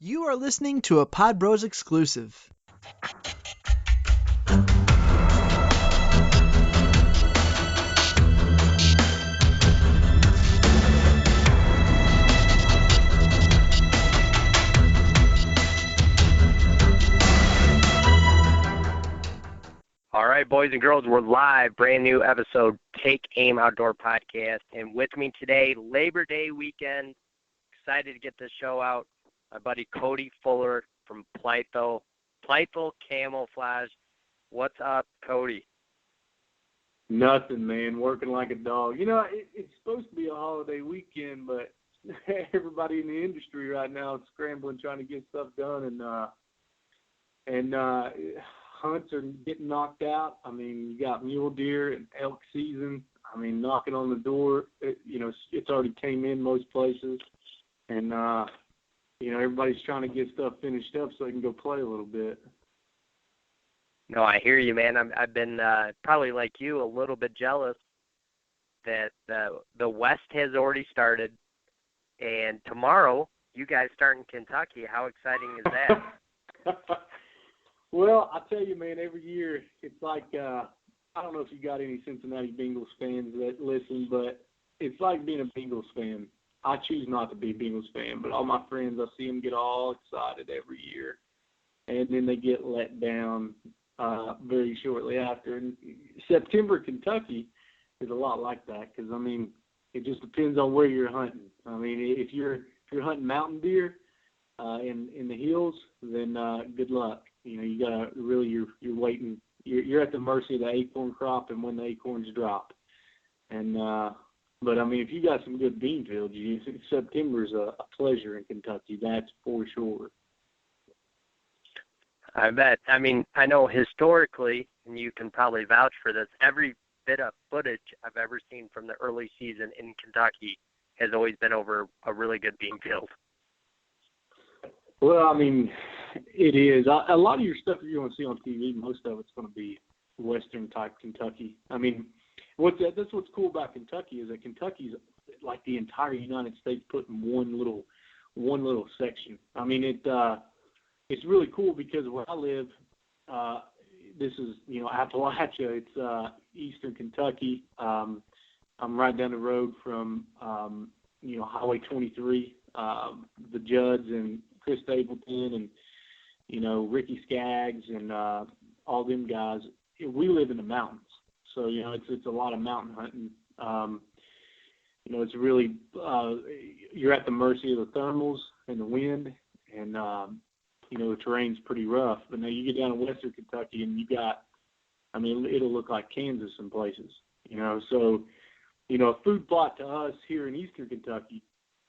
You are listening to a Pod Bros exclusive. All right, boys and girls, we're live, brand new episode, Take Aim Outdoor Podcast. And with me today, Labor Day weekend, excited to get this show out, my buddy Cody Fuller from Plythal Camouflage. What's up, Cody? Nothing, man. Working like a dog. You know, it's supposed to be a holiday weekend, but everybody in the industry right now is scrambling trying to get stuff done, and hunts are getting knocked out. I mean, you got mule deer and elk season. I mean, knocking on the door. It's already came in most places, and everybody's trying to get stuff finished up so they can go play a little bit. No, I hear you, man. I've been probably like you, a little bit jealous that the West has already started, and tomorrow you guys start in Kentucky. How exciting is that? Well, I tell you, man, every year it's like I don't know if you got any Cincinnati Bengals fans that listen, but it's like being a Bengals fan. I choose not to be a Bengals fan, but all my friends, I see them get all excited every year, and then they get let down very shortly after. And September, Kentucky is a lot like that because, I mean, it just depends on where you're hunting. I mean, if you're hunting mountain deer in the hills, then good luck. You know, you gotta really you're waiting. You're at the mercy of the acorn crop and when the acorns drop. And but I mean, if you got some good bean fields, September's a pleasure in Kentucky. That's for sure. I bet. I mean, I know historically, and you can probably vouch for this, every bit of footage I've ever seen from the early season in Kentucky has always been over a really good bean field. Well, I mean, it is. A lot of your stuff you're going to see on TV, most of it's going to be Western-type Kentucky. I mean, that's what's cool about Kentucky is that Kentucky's like the entire United States put in one little section. I mean, it's really cool because where I live, this is, Appalachia. It's eastern Kentucky. I'm right down the road from, Highway 23, the Judds and Chris Stapleton and, Ricky Skaggs and all them guys. We live in the mountains. So, it's a lot of mountain hunting. It's really you're at the mercy of the thermals and the wind, and the terrain's pretty rough. But now you get down to western Kentucky and it'll look like Kansas in places, So, a food plot to us here in eastern Kentucky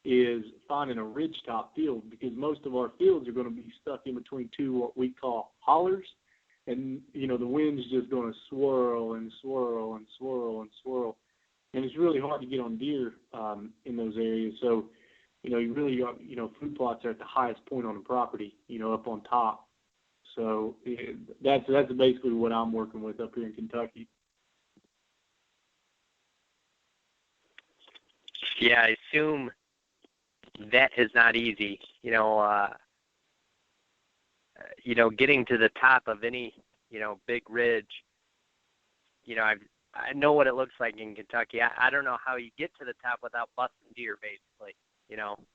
is finding a ridgetop field because most of our fields are going to be stuck in between two what we call hollers. And, the wind's just going to swirl and swirl and swirl and swirl. And it's really hard to get on deer in those areas. So, you really, food plots are at the highest point on the property, up on top. So that's basically what I'm working with up here in Kentucky. Yeah, I assume that is not easy. Getting to the top of any, big ridge, I know what it looks like in Kentucky. I don't know how you get to the top without busting deer, basically.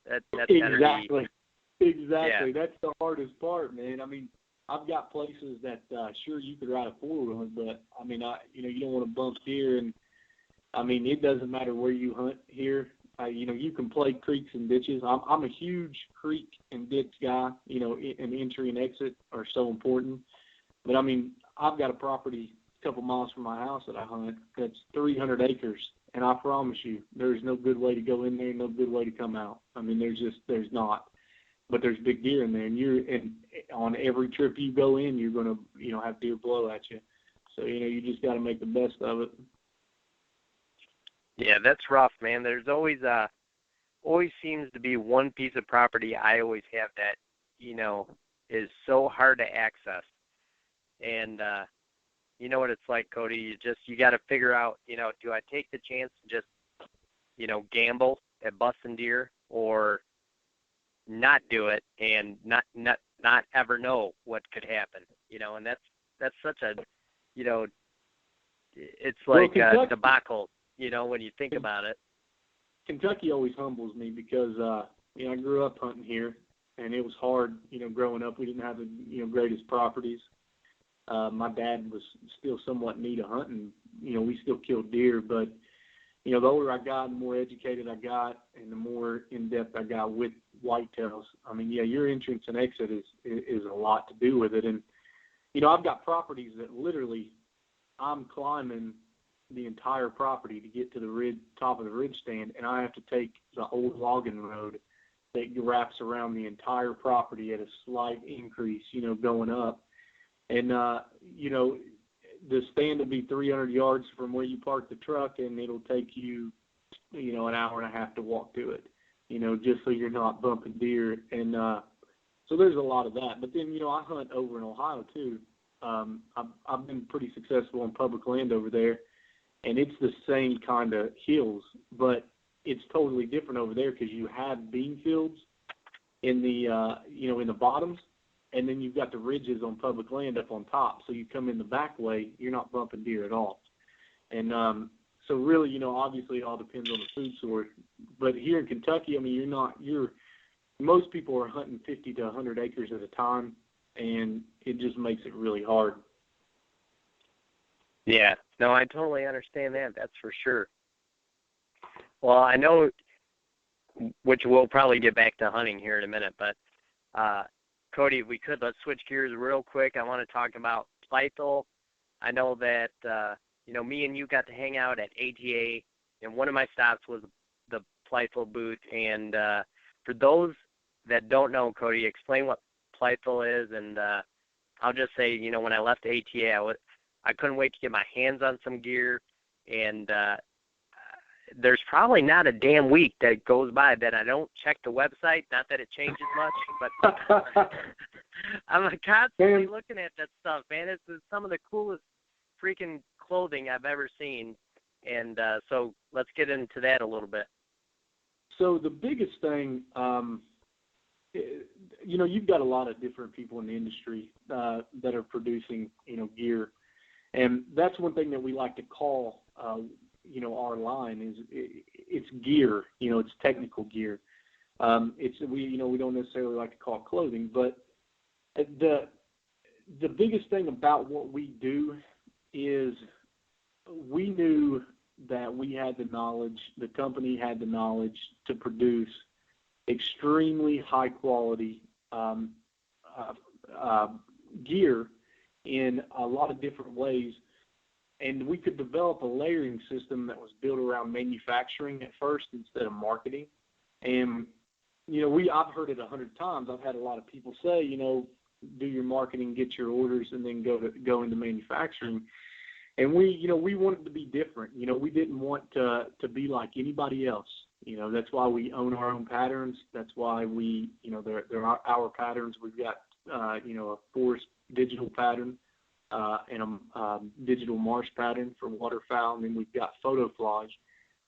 That's exactly. Yeah. That's the hardest part, man. I mean, I've got places that sure you could ride a four-wheeler, but I mean, you don't want to bump deer, and I mean, it doesn't matter where you hunt here. You can play creeks and ditches. I'm a huge creek and ditch guy. And entry and exit are so important. But I mean, I've got a property a couple miles from my house that I hunt that's 300 acres, and I promise you, there's no good way to go in there, no good way to come out. I mean, there's not. But there's big deer in there, and on every trip you go in, you're gonna have deer blow at you. So you just got to make the best of it. Yeah, that's rough, man. There's always seems to be one piece of property I always have that, is so hard to access. And you know what it's like, Cody. You got to figure out, do I take the chance and just, gamble at busting deer, or not do it and not ever know what could happen, and that's such a, it's like a debacle, when you think about it. Kentucky always humbles me because, I grew up hunting here, and it was hard, growing up. We didn't have the, greatest properties. My dad was still somewhat neat of hunting. We still killed deer, but, the older I got, the more educated I got, and the more in-depth I got with whitetails. I mean, your entrance and exit is a lot to do with it. And, I've got properties that literally I'm climbing the entire property to get to the top of the ridge stand, and I have to take the old logging road that wraps around the entire property at a slight increase, going up. And, the stand will be 300 yards from where you park the truck, and it'll take you, an hour and a half to walk to it, just so you're not bumping deer. And so there's a lot of that. But then, I hunt over in Ohio too. I've been pretty successful on public land over there, and it's the same kind of hills, but it's totally different over there because you have bean fields in the, in the bottoms. And then you've got the ridges on public land up on top. So you come in the back way, you're not bumping deer at all. And so really, obviously it all depends on the food source. But here in Kentucky, I mean, most people are hunting 50 to 100 acres at a time, and it just makes it really hard. Yeah, no, I totally understand that. That's for sure. Well, I know, which we'll probably get back to hunting here in a minute, but Cody, let's switch gears real quick. I want to talk about Plythal. I know that, me and you got to hang out at ATA, and one of my stops was the Plythal booth. And for those that don't know, Cody, explain what Plythal is. And I'll just say, when I left ATA, I couldn't wait to get my hands on some gear. And there's probably not a damn week that goes by that I don't check the website. Not that it changes much, but I'm constantly looking at that stuff, man. It's some of the coolest freaking clothing I've ever seen. And so let's get into that a little bit. So the biggest thing, you've got a lot of different people in the industry that are producing, gear. And that's one thing that we like to call our line is it's gear, it's technical gear. We don't necessarily like to call it clothing, but the biggest thing about what we do is we knew that we had the knowledge, the company had the knowledge to produce extremely high quality gear in a lot of different ways. And we could develop a layering system that was built around manufacturing at first instead of marketing. And, I've heard it 100 times. I've had a lot of people say, do your marketing, get your orders, and then go into manufacturing. And we wanted to be different. We didn't want to be like anybody else. That's why we own our own patterns. That's why we, they're our patterns. We've got, a forest digital pattern. And a digital marsh pattern for waterfowl. And then we've got photophage,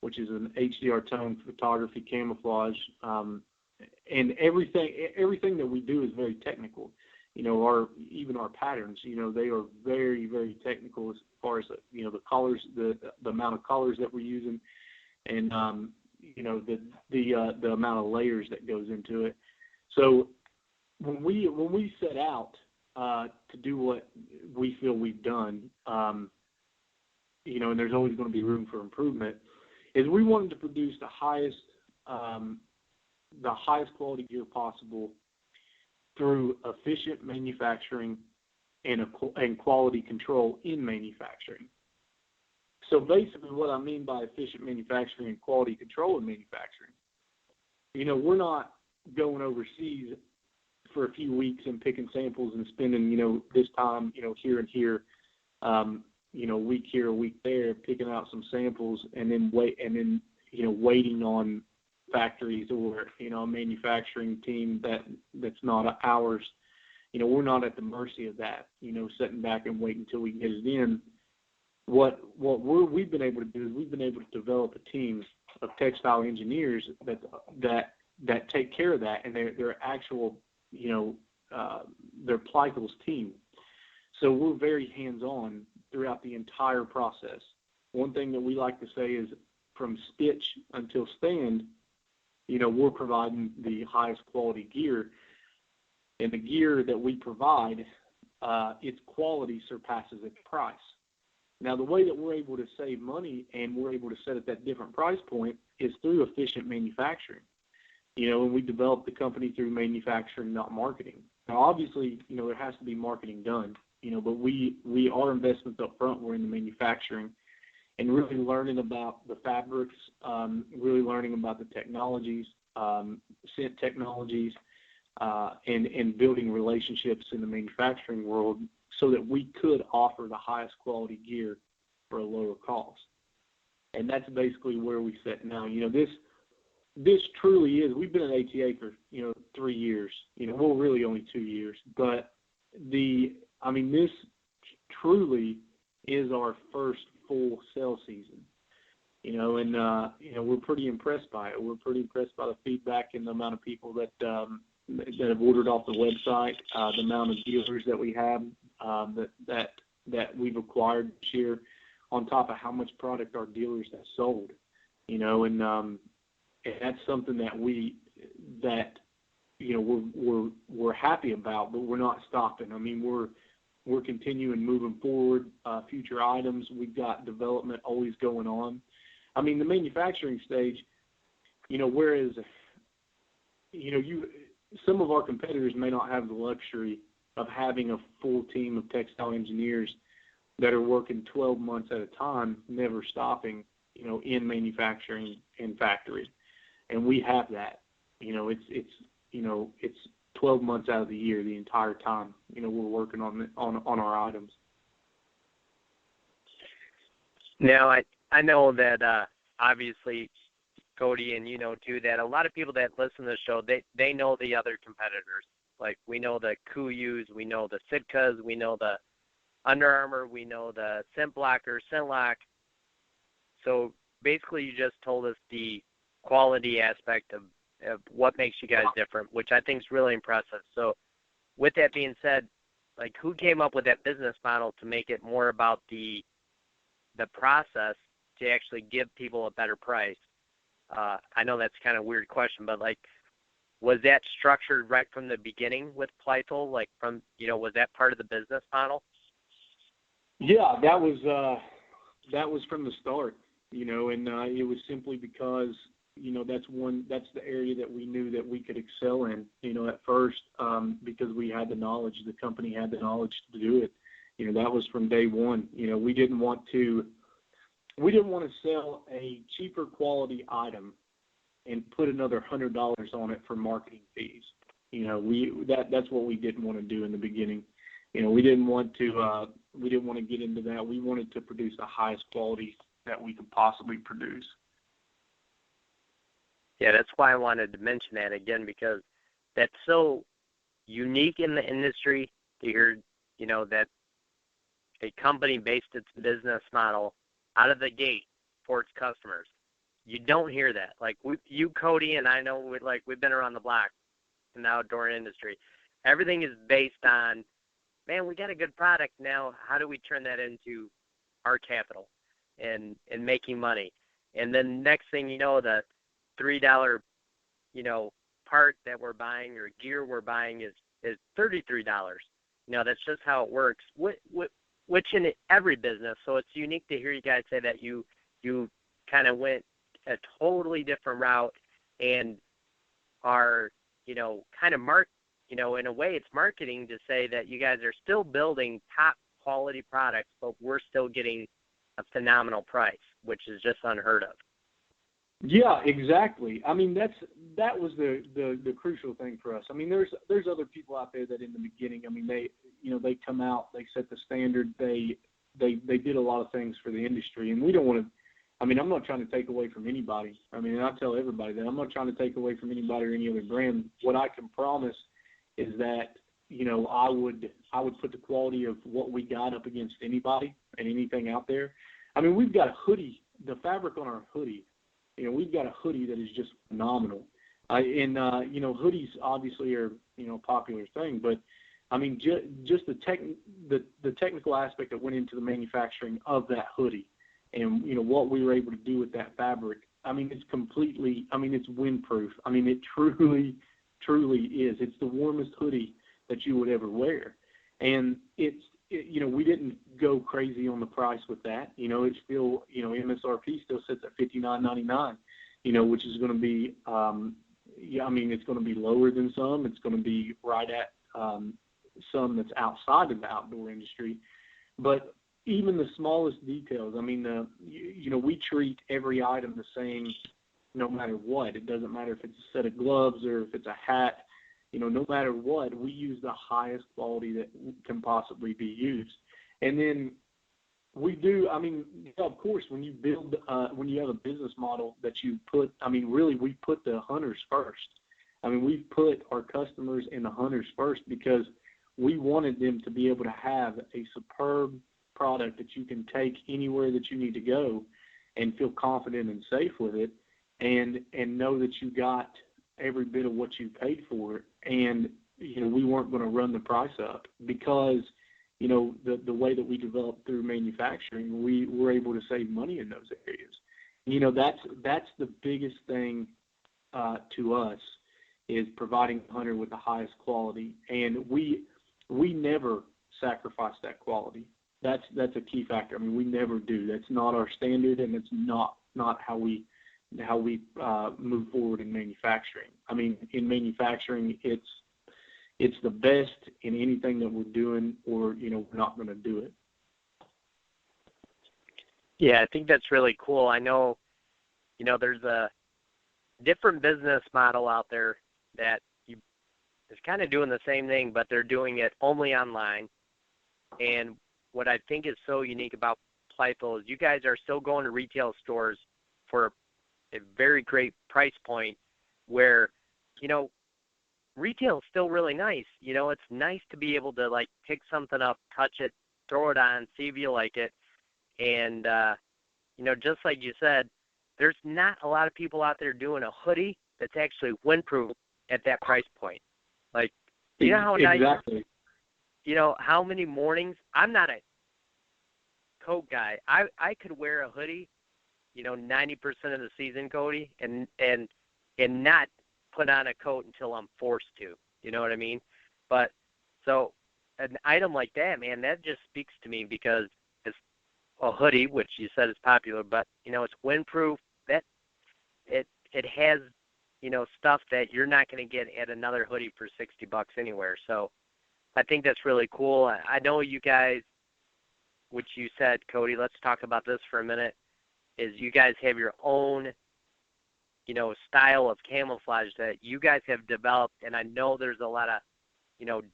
which is an HDR tone photography camouflage. And everything that we do is very technical. Even our patterns, they are very, very technical as far as, the colors, the amount of colors that we're using, and, the amount of layers that goes into it. So when we set out to do what we feel we've done, and there's always going to be room for improvement, is we wanted to produce the highest quality gear possible through efficient manufacturing and quality control in manufacturing. So basically what I mean by efficient manufacturing and quality control in manufacturing, we're not going overseas for a few weeks and picking samples and spending, this time, here and here, a week here, a week there, picking out some samples and then waiting on factories or, a manufacturing team that's not ours. We're not at the mercy of that, sitting back and waiting until we get it in. What we've been able to do is we've been able to develop a team of textile engineers that that take care of that, and they're actual, they're Plythal's team. So we're very hands-on throughout the entire process. One thing that we like to say is from stitch until stand, we're providing the highest quality gear. And the gear that we provide, its quality surpasses its price. Now, the way that we're able to save money and we're able to set at that different price point is through efficient manufacturing. And we developed the company through manufacturing, not marketing. Now, obviously, there has to be marketing done, but our investments up front were in the manufacturing and really learning about the fabrics, really learning about the technologies, scent technologies, and building relationships in the manufacturing world so that we could offer the highest quality gear for a lower cost. And that's basically where we sit now. This truly is, we've been at ATA for, 3 years, well, really only 2 years, but this truly is our first full sales season, and we're pretty impressed by it. We're pretty impressed by the feedback and the amount of people that have ordered off the website, the amount of dealers that we have, that we've acquired this year, on top of how much product our dealers have sold, and that's something that we're happy about, but we're not stopping. We're continuing moving forward, future items. We've got development always going on. The manufacturing stage, whereas, some of our competitors may not have the luxury of having a full team of textile engineers that are working 12 months at a time, never stopping, in manufacturing and factory. And we have that. It's 12 months out of the year, the entire time, we're working on our items. Now, I know that obviously, Cody, and too, that a lot of people that listen to the show, they know the other competitors. Like, we know the Kuyus, we know the Sitkas, we know the Under Armour, we know the Scent Blocker, Scentlock. So basically, you just told us the quality aspect of what makes you guys different, which I think is really impressive. So with that being said, like, who came up with that business model to make it more about the process to actually give people a better price? I know that's kind of a weird question, but, like, was that structured right from the beginning with Plythal? Like, was that part of the business model? Yeah, that was from the start, and it was simply because, that's the area that we knew that we could excel in, at first, because we had the knowledge, the company had the knowledge to do it. That was from day one. We didn't want to sell a cheaper quality item and put another $100 on it for marketing fees. That's what we didn't want to do in the beginning. We didn't want to get into that. We wanted to produce the highest quality that we could possibly produce. Yeah, that's why I wanted to mention that again, because that's so unique in the industry to hear, that a company based its business model out of the gate for its customers. You don't hear that. Like, you, Cody, and I know we've been around the block in the outdoor industry. Everything is based on, man, we got a good product now. How do we turn that into our capital and making money? And then next thing you know, the $3, part that we're buying or gear we're buying is $33. That's just how it works. Which in every business. So it's unique to hear you guys say that you kind of went a totally different route and are, kind of in a way it's marketing to say that you guys are still building top quality products, but we're still getting a phenomenal price, which is just unheard of. Yeah, exactly. That was the crucial thing for us. There's other people out there that in the beginning, they come out, they set the standard, they did a lot of things for the industry, and we don't want to. I'm not trying to take away from anybody. And I tell everybody that I'm not trying to take away from anybody or any other brand. What I can promise is that I would put the quality of what we got up against anybody and anything out there. We've got a hoodie, the fabric on our hoodie. We've got a hoodie that is just phenomenal. Hoodies obviously are, a popular thing, but I mean, just the technical aspect that went into the manufacturing of that hoodie, and what we were able to do with that fabric. I mean, it's completely. I mean, it's windproof. I mean, it truly is. It's the warmest hoodie that you would ever wear, and we didn't go crazy on the price with that. It's still, MSRP still sits at $59.99. Which is going to be, it's going to be lower than some. It's going to be right at some that's outside of the outdoor industry. But even the smallest details, I mean, we treat every item the same no matter what. It doesn't matter if it's a set of gloves or if it's a hat. No matter what, we use the highest quality that can possibly be used. And then we do, of course, when you build, when you have a business model that you put, really we put the hunters first. We put our customers and the hunters first because we wanted them to be able to have a superb product that you can take anywhere that you need to go and feel confident and safe with it and know that you got every bit of what you paid for it. And, we weren't going to run the price up because the way that we developed through manufacturing, we were able to save money in those areas. That's the biggest thing to us is providing the hunter with the highest quality, and we never sacrifice that quality. That's a key factor. We never do. That's not our standard, and it's not how we move forward in manufacturing. In manufacturing, it's the best in anything that we're doing, or we're not going to do it. Yeah, I think that's really cool. I know, there's a different business model out there that is kind of doing the same thing, but they're doing it only online. And what I think is so unique about Plythal is you guys are still going to retail stores for a very great price point where, retail is still really nice. It's nice to be able to pick something up, touch it, throw it on, see if you like it. And, just like you said, there's not a lot of people out there doing a hoodie that's actually windproof at that price point. How nice, exactly. How many mornings, I'm not a coat guy. I could wear a hoodie, 90% of the season, Cody, and not put on a coat until I'm forced to. You know what I mean? But so an item like that, man, that just speaks to me because it's a hoodie, which you said is popular, but it's windproof. That it has stuff that you're not going to get at another hoodie for $60 anywhere. So I think that's really cool. I know you guys, which you said, Cody, let's talk about this for a minute, is you guys have your own style of camouflage that you guys have developed, and I know there's a lot of,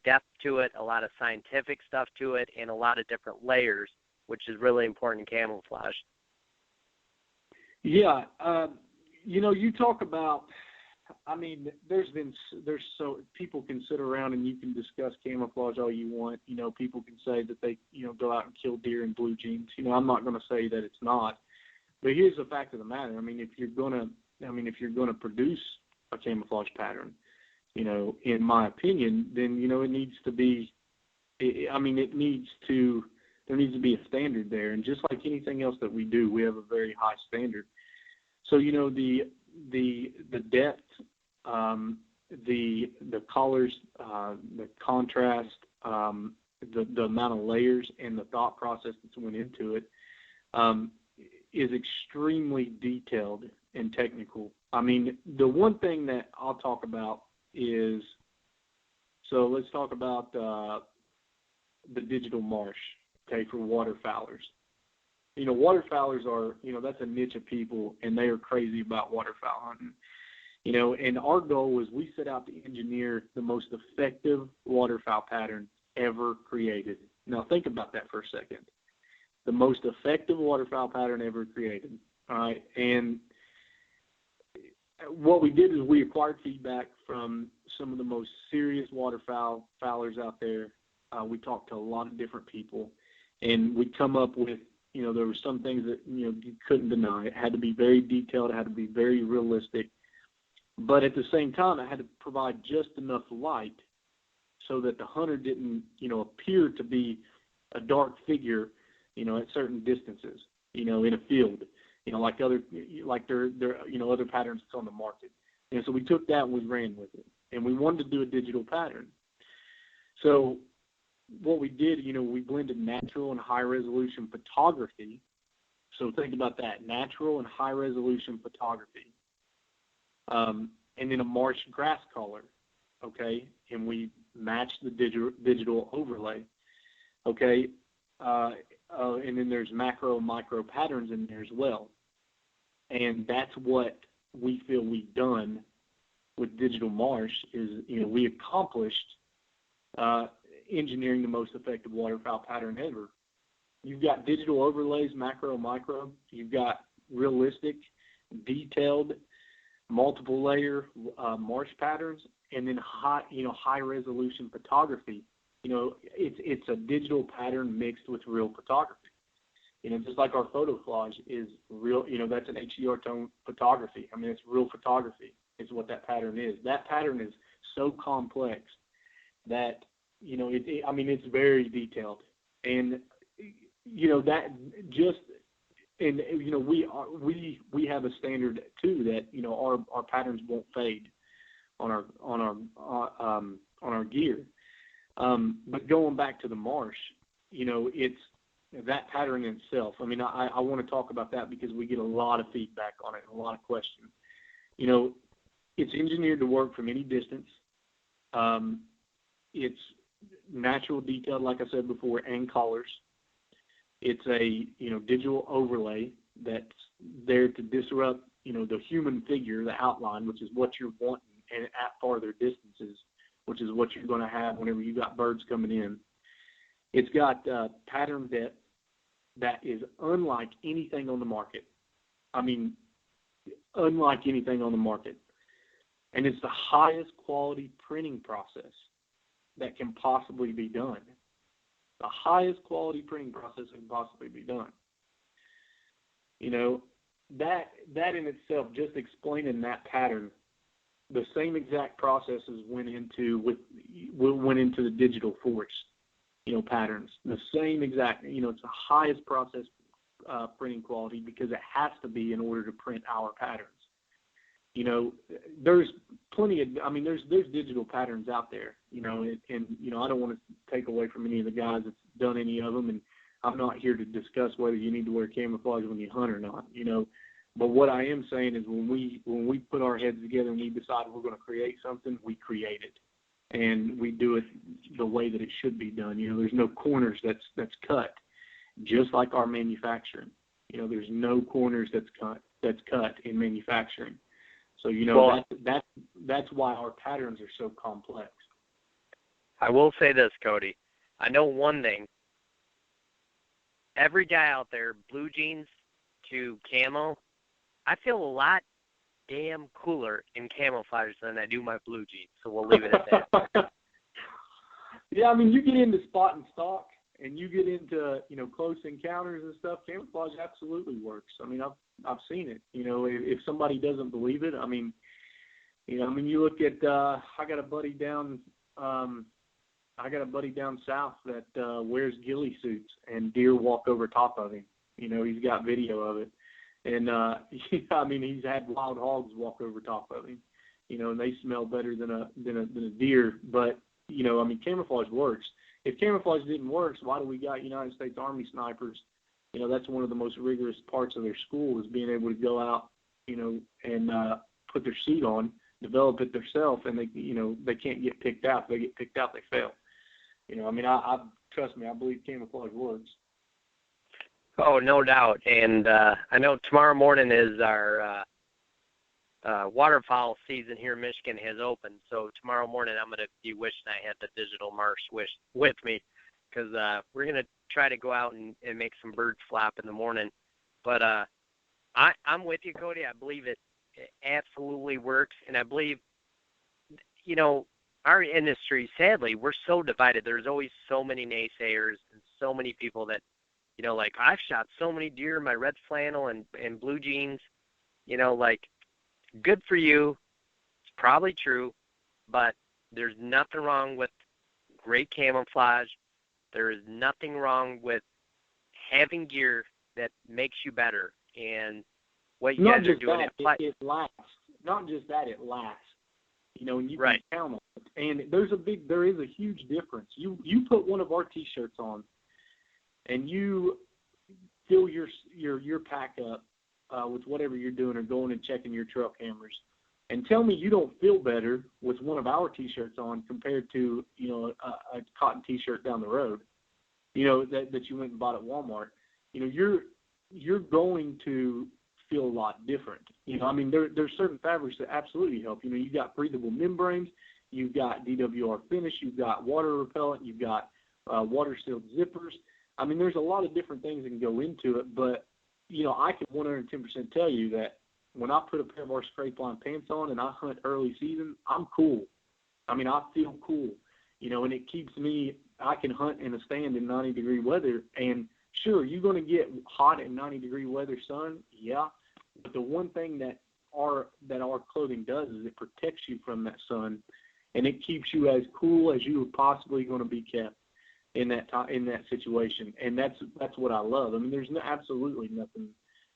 depth to it, a lot of scientific stuff to it, and a lot of different layers, which is really important in camouflage. Yeah, you talk about, there's so people can sit around and you can discuss camouflage all you want. People can say that they, go out and kill deer in blue jeans. I'm not going to say that it's not, but here's the fact of the matter. If you're going to produce a camouflage pattern, in my opinion, then, it needs to be, there needs to be a standard there. And just like anything else that we do, we have a very high standard. So, the depth, the colors, the contrast, the amount of layers and the thought process that went into it, is extremely detailed and technical. The one thing that I'll talk about is, so let's talk about the digital marsh, okay, for waterfowlers. Waterfowlers are, that's a niche of people, and they are crazy about waterfowl hunting. And our goal was we set out to engineer the most effective waterfowl pattern ever created. Now think about that for a second. The most effective waterfowl pattern ever created. All right. And what we did is we acquired feedback from some of the most serious waterfowlers out there. We talked to a lot of different people, and we come up with, there were some things that, you couldn't deny. It had to be very detailed. It had to be very realistic. But at the same time, I had to provide just enough light so that the hunter didn't, appear to be a dark figure, at certain distances, in a field, like other patterns that's on the market. And so we took that and we ran with it. And we wanted to do a digital pattern. So what we did, we blended natural and high-resolution photography. So think about that, natural and high-resolution photography. And then a marsh grass color, okay? And we matched the digital overlay, okay? And then there's macro and micro patterns in there as well. And that's what we feel we've done with digital marsh is, we accomplished engineering the most effective waterfowl pattern ever. You've got digital overlays, macro, micro. You've got realistic, detailed, multiple layer marsh patterns, and then high resolution photography. It's a digital pattern mixed with real photography. Just like our photo collage is real, that's an HDR tone photography. I mean, it's real photography is what that pattern is. That pattern is so complex that, it's very detailed. And, that just, and, we have a standard too that, our patterns won't fade on our gear. But going back to the marsh, it's that pattern in itself. I mean, I want to talk about that because we get a lot of feedback on it and a lot of questions. It's engineered to work from any distance. It's natural detailed, like I said before, and colors. It's a, digital overlay that's there to disrupt, the human figure, the outline, which is what you're wanting, and at farther distances, which is what you're going to have whenever you got birds coming in. It's got pattern depth that is unlike anything on the market. I mean, unlike anything on the market. And it's the highest quality printing process that can possibly be done. The highest quality printing process that can possibly be done. That in itself, just explaining that pattern, the same exact processes went into the digital force, patterns. The same exact, it's the highest process printing quality because it has to be in order to print our patterns. There's plenty of, there's digital patterns out there, and I don't want to take away from any of the guys that's done any of them, and I'm not here to discuss whether you need to wear camouflage when you hunt or not, But what I am saying is when we put our heads together and we decide we're going to create something, we create it, and we do it the way that it should be done. There's no corners that's cut, just like our manufacturing. There's no corners that's cut in manufacturing. So that's why our patterns are so complex. I will say this, Cody. I know one thing. Every guy out there, blue jeans to camo, I feel a lot damn cooler in camouflage than I do my blue jeans. So we'll leave it at that. Yeah, you get into spot and stalk, and you get into close encounters and stuff. Camouflage absolutely works. I've seen it. If somebody doesn't believe it, you look at I got a buddy down south that wears ghillie suits and deer walk over top of him. He's got video of it. And, he's had wild hogs walk over top of him, and they smell better than a deer. But, camouflage works. If camouflage didn't work, why do we got United States Army snipers? That's one of the most rigorous parts of their school is being able to go out, and put their suit on, develop it themselves, and they can't get picked out. If they get picked out, they fail. I trust me, I believe camouflage works. Oh, no doubt. And I know tomorrow morning is our waterfowl season here in Michigan has opened. So tomorrow morning I'm going to be wishing I had the digital marsh with me because we're going to try to go out and make some birds flap in the morning. But I'm with you, Cody. I believe it absolutely works. And I believe, our industry, sadly, we're so divided. There's always so many naysayers and so many people that, I've shot so many deer in my red flannel and blue jeans, good for you. probably true, but there's nothing wrong with great camouflage. There is nothing wrong with having gear that makes you better. And what you guys are doing it lasts. Not just that, it lasts. You know, and you right. can count on it. And there is a huge difference. You put one of our T-shirts on, and you fill your pack up with whatever you're doing or going and checking your trail cameras, and tell me you don't feel better with one of our T-shirts on compared to, you know, a cotton T-shirt down the road, you know, that you went and bought at Walmart. You know, you're going to feel a lot different. You know, I mean, there's certain fabrics that absolutely help. You know, you've got breathable membranes, you've got DWR finish, you've got water repellent, you've got water-sealed zippers. I mean, there's a lot of different things that can go into it, but, you know, I can 110% tell you that when I put a pair of our scrape line pants on and I hunt early season, I'm cool. I mean, I feel cool, you know, and it keeps me, I can hunt in a stand in 90-degree weather. And sure, you're going to get hot in 90-degree weather sun, yeah, but the one thing that our clothing does is it protects you from that sun, and it keeps you as cool as you are possibly going to be kept in that situation. And that's what I love. I mean, there's absolutely nothing,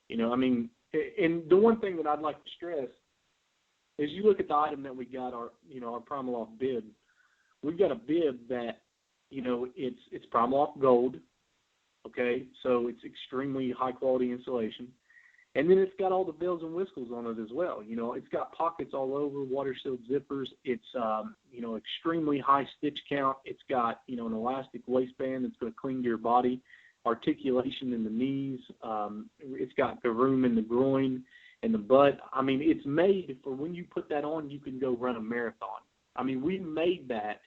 you know, I mean, and the one thing that I'd like to stress is you look at the item that we got, our Primaloft bib. We've got a bib that, you know, it's Primaloft gold, okay? So it's extremely high-quality insulation. And then it's got all the bells and whistles on it as well. You know, it's got pockets all over, water-sealed zippers. It's, you know, extremely high stitch count. It's got, you know, an elastic waistband that's going to cling to your body, articulation in the knees. It's got the room in the groin and the butt. I mean, it's made for when you put that on, you can go run a marathon. I mean, we made that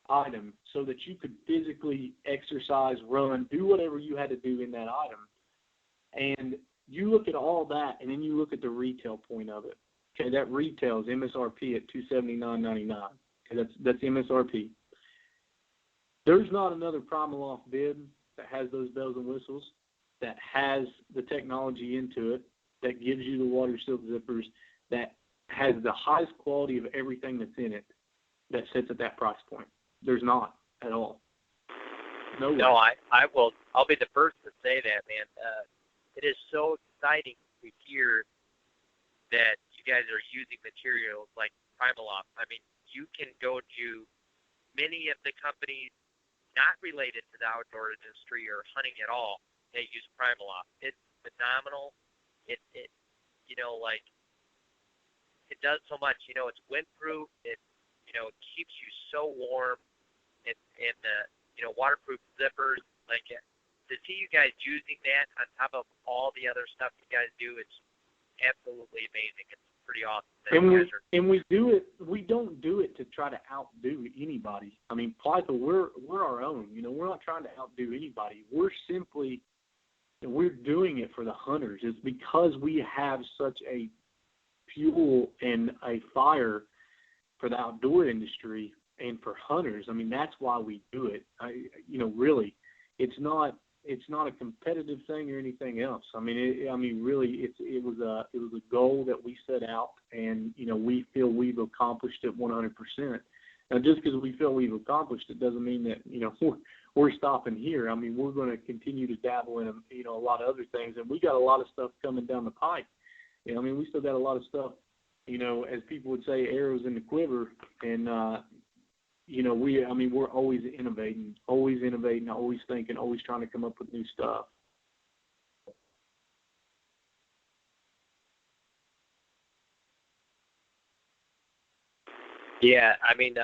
item so that you could physically exercise, run, do whatever you had to do in that item. And you look at all that, and then you look at the retail point of it. Okay, that retails MSRP at $279.99. Okay, that's MSRP. There's not another Primaloft bib that has those bells and whistles, that has the technology into it, that gives you the water-sealed zippers, that has the highest quality of everything that's in it, that sits at that price point. There's not at all. No way. I'll be the first to say that, man. It is so exciting to hear that you guys are using materials like Primaloft. I mean, you can go to many of the companies not related to the outdoor industry or hunting at all that use Primaloft. It's phenomenal. It you know, like, it does so much. You know, it's windproof. It, you know, it keeps you so warm. And you know, waterproof zippers. Like, to see you guys using that on top of all the other stuff you guys do, it's absolutely amazing. It's pretty awesome. And we do it. We don't do it to try to outdo anybody. I mean, Plythal, we're our own. You know, we're not trying to outdo anybody. We're doing it for the hunters. It's because we have such a fuel and a fire for the outdoor industry and for hunters. I mean, that's why we do it. You know, really, it's not a competitive thing or anything else. I mean, really, it was a goal that we set out, and, you know, we feel we've accomplished it 100%. Now, just because we feel we've accomplished it doesn't mean that, you know, we're stopping here. I mean, we're going to continue to dabble in, you know, a lot of other things, and we got a lot of stuff coming down the pipe. You know, I mean, we still got a lot of stuff, you know, as people would say, arrows in the quiver, and you know, we're always innovating, always thinking, always trying to come up with new stuff. Yeah, I mean,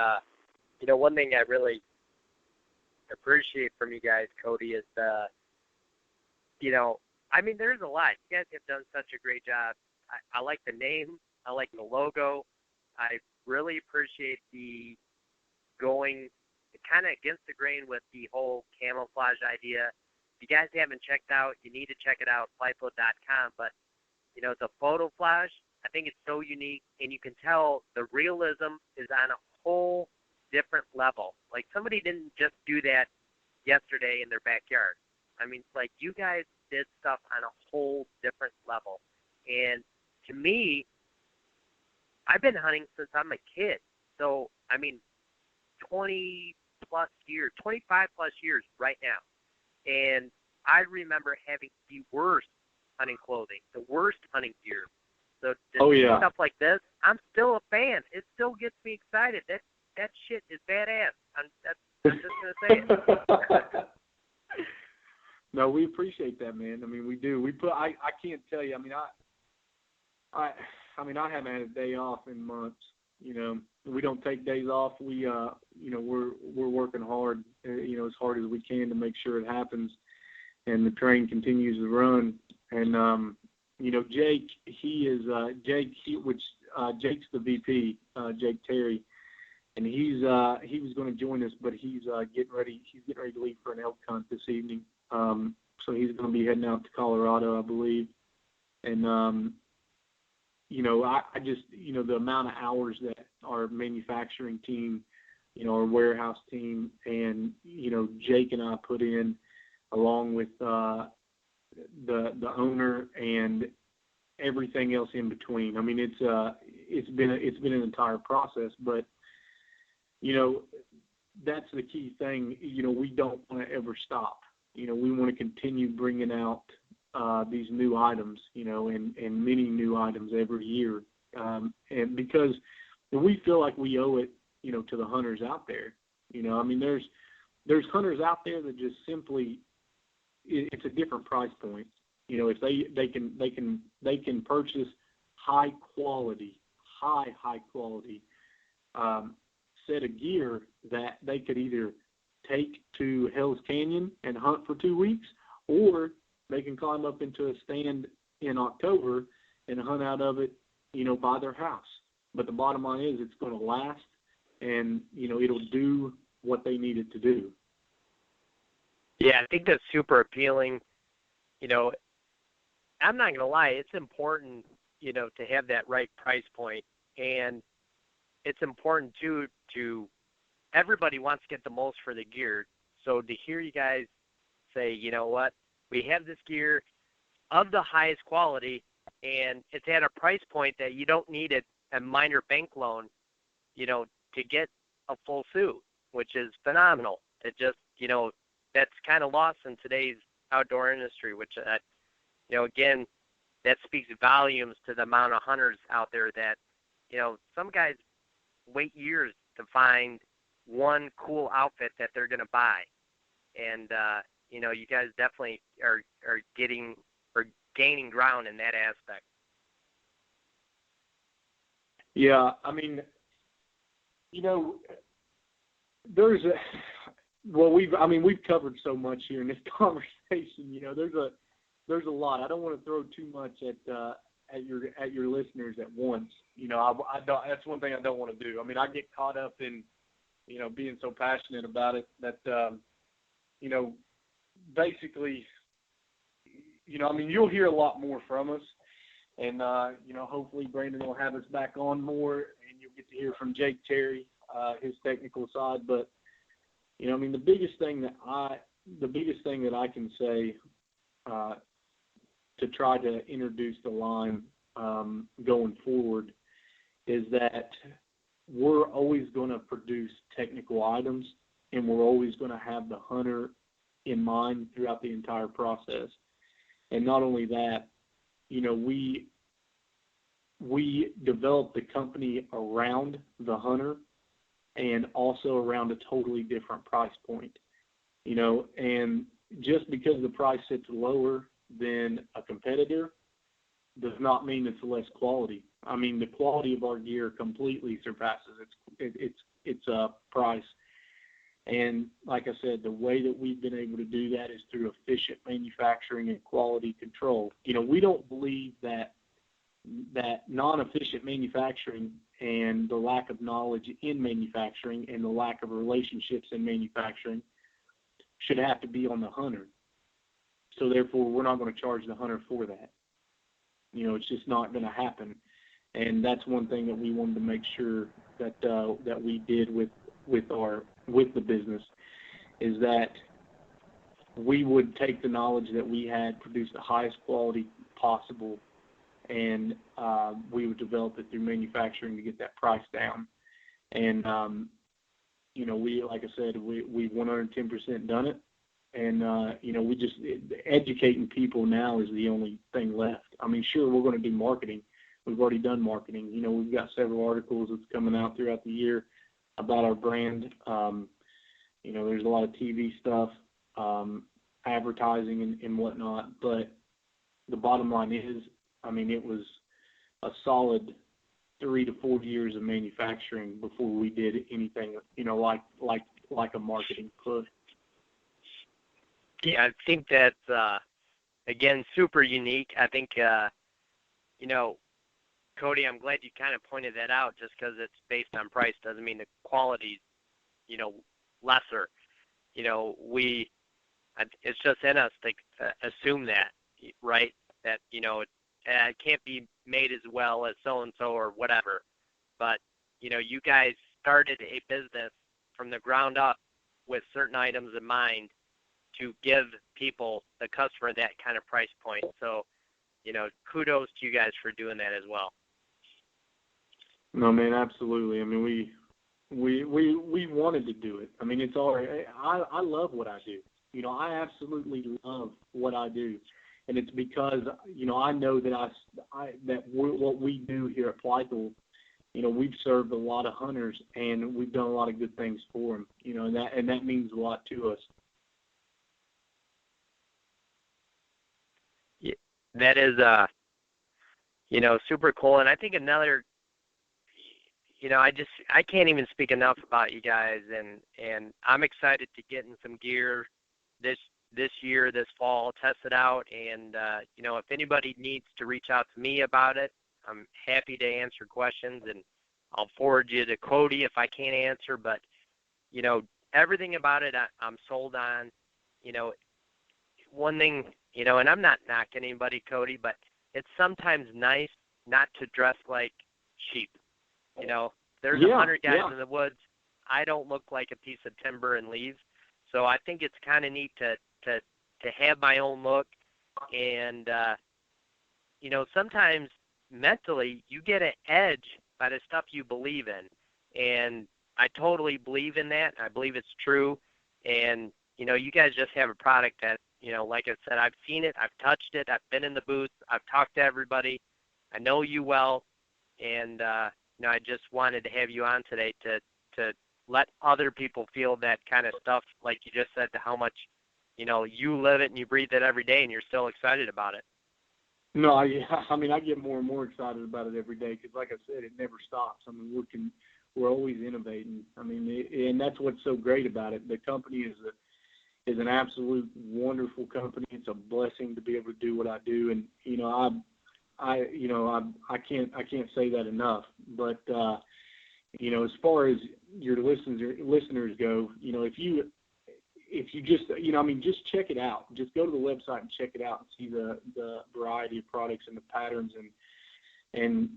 you know, one thing I really appreciate from you guys, Cody, is, you know, I mean, there's a lot. You guys have done such a great job. I like the name. I like the logo. I really appreciate the going kind of against the grain with the whole camouflage idea. If you guys haven't checked out, you need to check it out, plythal.com. But, you know, the photo flash, I think it's so unique, and you can tell the realism is on a whole different level. Like, somebody didn't just do that yesterday in their backyard. I mean, it's like you guys did stuff on a whole different level. And to me, I've been hunting since I'm a kid. So, 20 plus years, 25 plus years right now. And I remember having the worst hunting clothing, the worst hunting gear. So to see stuff like this, I'm still a fan. It still gets me excited. That shit is badass. I'm just going to say it. No, we appreciate that, man. We do. I can't tell you. I haven't had a day off in months. We don't take days off. We're working hard, as hard as we can to make sure it happens, and the train continues to run. And Jake, Jake's the VP, Jake Terry, and he was going to join us, but he's getting ready. He's getting ready to leave for an elk hunt this evening. So he's going to be heading out to Colorado, I believe. And I just, the amount of hours that our manufacturing team, our warehouse team, and Jake and I put in, along with the owner and everything else in between. It's been an entire process, but that's the key thing. We don't want to ever stop. We want to continue bringing out these new items, and many new items every year, and because we feel like we owe it, to the hunters out there. There's hunters out there that just simply, it's a different price point. If they can purchase high quality set of gear that they could either take to Hell's Canyon and hunt for 2 weeks, or they can climb up into a stand in October and hunt out of it, by their house. But the bottom line is it's going to last, and, it'll do what they need it to do. Yeah, I think that's super appealing. I'm not going to lie, it's important, to have that right price point. And it's important, too, to everybody wants to get the most for the gear. So to hear you guys say, you know what, we have this gear of the highest quality, and it's at a price point that you don't need a minor bank loan, to get a full suit, which is phenomenal. It just, that's kind of lost in today's outdoor industry, which, again, that speaks volumes to the amount of hunters out there that, some guys wait years to find one cool outfit that they're going to buy. And, you guys definitely are gaining ground in that aspect. Yeah, we've covered so much here in this conversation. There's a lot. I don't want to throw too much at your listeners at once. I don't. That's one thing I don't want to do. I get caught up in, being so passionate about it that, basically, you'll hear a lot more from us, and hopefully Brandon will have us back on more, and you'll get to hear from Jake Terry, his technical side. But the biggest thing that I can say to try to introduce the line going forward is that we're always going to produce technical items, and we're always going to have the hunter in mind throughout the entire process. And not only that, we develop the company around the hunter and also around a totally different price point, and just because the price sits lower than a competitor does not mean it's less quality. The quality of our gear completely surpasses its price. And like I said, the way that we've been able to do that is through efficient manufacturing and quality control. We don't believe that non-efficient manufacturing and the lack of knowledge in manufacturing and the lack of relationships in manufacturing should have to be on the hunter. So therefore, we're not going to charge the hunter for that. It's just not going to happen. And that's one thing that we wanted to make sure that we did with the business, is that we would take the knowledge that we had, produce the highest quality possible, and we would develop it through manufacturing to get that price down. And we, like I said, we 110% done it. And we just educating people now is the only thing left. I mean, sure, we're going to do marketing. We've already done marketing. We've got several articles that's coming out throughout the year about our brand. There's a lot of TV stuff, advertising and whatnot. But the bottom line is, I mean, it was a solid 3 to 4 years of manufacturing before we did anything, like a marketing push. Yeah, I think that's, again, super unique. I think, Cody, I'm glad you kind of pointed that out. Just because it's based on price doesn't mean the quality's, lesser. It's just in us to assume that, right? That, it can't be made as well as so-and-so or whatever. But, you guys started a business from the ground up with certain items in mind to give people, the customer, that kind of price point. So, kudos to you guys for doing that as well. No, man, absolutely. I mean, we wanted to do it. I mean, it's all right. I love what I do. I absolutely love what I do. And it's because, I know that what we do here at Plythal, we've served a lot of hunters and we've done a lot of good things for them, and that means a lot to us. That is, super cool. And I think another, I can't even speak enough about you guys, and I'm excited to get in some gear this year, this fall, test it out. And, if anybody needs to reach out to me about it, I'm happy to answer questions, and I'll forward you to Cody if I can't answer. But, everything about it I'm sold on. One thing, and I'm not knocking anybody, Cody, but it's sometimes nice not to dress like sheep. There's 100 guys in the woods. I don't look like a piece of timber and leaves. So I think it's kind of neat to have my own look. And, sometimes mentally you get an edge by the stuff you believe in. And I totally believe in that. I believe it's true. And, you guys just have a product that, like I said, I've seen it, I've touched it, I've been in the booth, I've talked to everybody, I know you well, and I just wanted to have you on today to let other people feel that kind of stuff, like you just said, to how much, you live it and you breathe it every day, and you're still excited about it. No, I get more and more excited about it every day because, like I said, it never stops. I mean, we're always innovating. I mean, and that's what's so great about it. The company is an absolute wonderful company. It's a blessing to be able to do what I do, and I can't say that enough. But as far as your listeners go, if you just just check it out. Just go to the website and check it out and see the variety of products and the patterns and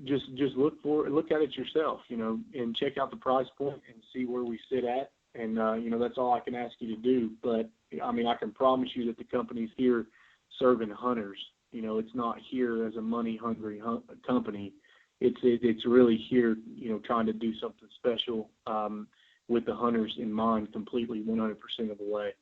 just look at it yourself, and check out the price point and see where we sit at. And, that's all I can ask you to do. But, I can promise you that the company's here serving hunters. It's not here as a money-hungry company. It's really here, trying to do something special with the hunters in mind completely 100% of the way.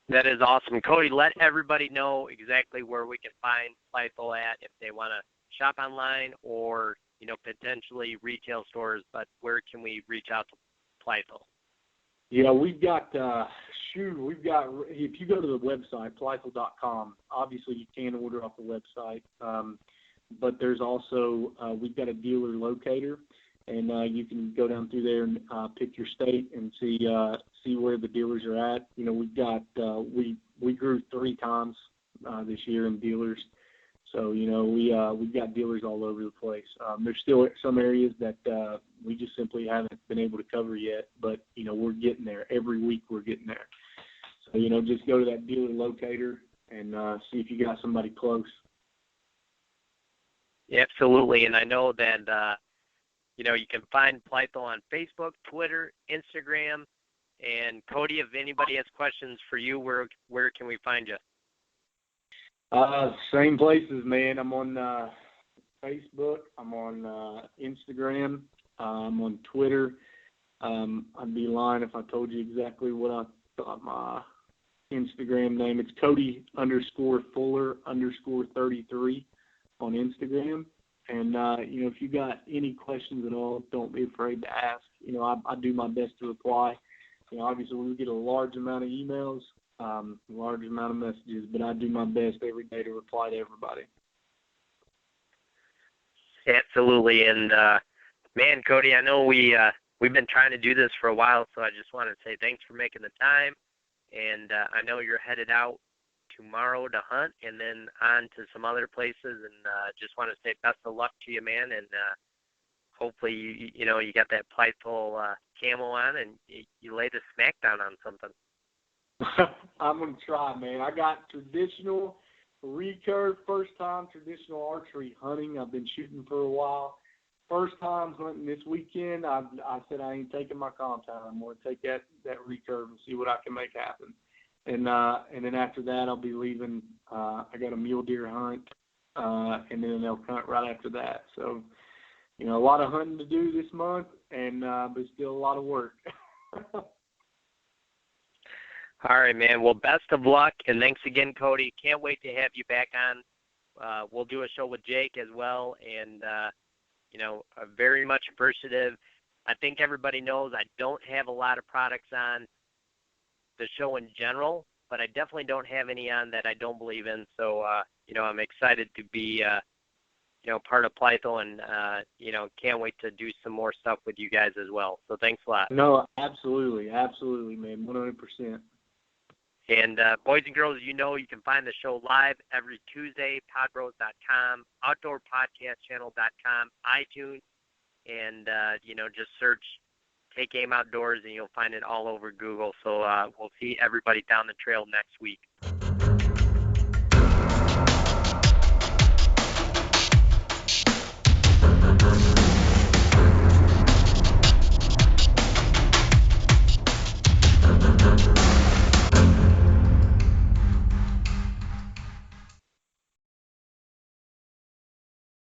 That is awesome. Cody, let everybody know exactly where we can find Plythal at if they want to shop online or, potentially retail stores, but where can we reach out to Plythal? Yeah, we've got, if you go to the website, plythal.com, obviously you can order off the website, but there's also, we've got a dealer locator, and you can go down through there and pick your state and see where the dealers are at. We've got, we grew 3 times this year in dealers. So, we've got dealers all over the place. There's still some areas that we just simply haven't been able to cover yet, but, we're getting there. Every week we're getting there. So, just go to that dealer locator and see if you got somebody close. Yeah, absolutely. And I know that, you can find Plythal on Facebook, Twitter, Instagram. And, Cody, if anybody has questions for you, where can we find you? Same places, man. I'm on Facebook. I'm on Instagram. I'm on Twitter. I'd be lying if I told you exactly what I thought my Instagram name. It's Cody_Fuller_33 on Instagram. And, if you got any questions at all, don't be afraid to ask. I do my best to reply. Obviously we get a large amount of emails, a large amount of messages, but I do my best every day to reply to everybody. Absolutely. And, man, Cody, I know we've been trying to do this for a while, so I just want to say thanks for making the time. And I know you're headed out tomorrow to hunt and then on to some other places. And just want to say best of luck to you, man. And hopefully, you got that Plythal camo on and you lay the smackdown on something. I'm going to try, man. I got traditional recurve, first time traditional archery hunting. I've been shooting for a while. First time hunting this weekend. I said I ain't taking my compound. I'm going to take that recurve and see what I can make happen. And then after that, I'll be leaving. I got a mule deer hunt, and then an elk hunt right after that. So, a lot of hunting to do this month, and but still a lot of work. All right, man. Well, best of luck, and thanks again, Cody. Can't wait to have you back on. We'll do a show with Jake as well, and very much appreciative. I think everybody knows I don't have a lot of products on the show in general, but I definitely don't have any on that I don't believe in. So, I'm excited to be, part of Plythal and, can't wait to do some more stuff with you guys as well. So thanks a lot. No, absolutely. Absolutely, man. 100%. And boys and girls, you can find the show live every Tuesday, podbros.com, outdoorpodcastchannel.com, iTunes, and, just search Take Aim Outdoors and you'll find it all over Google. So we'll see everybody down the trail next week.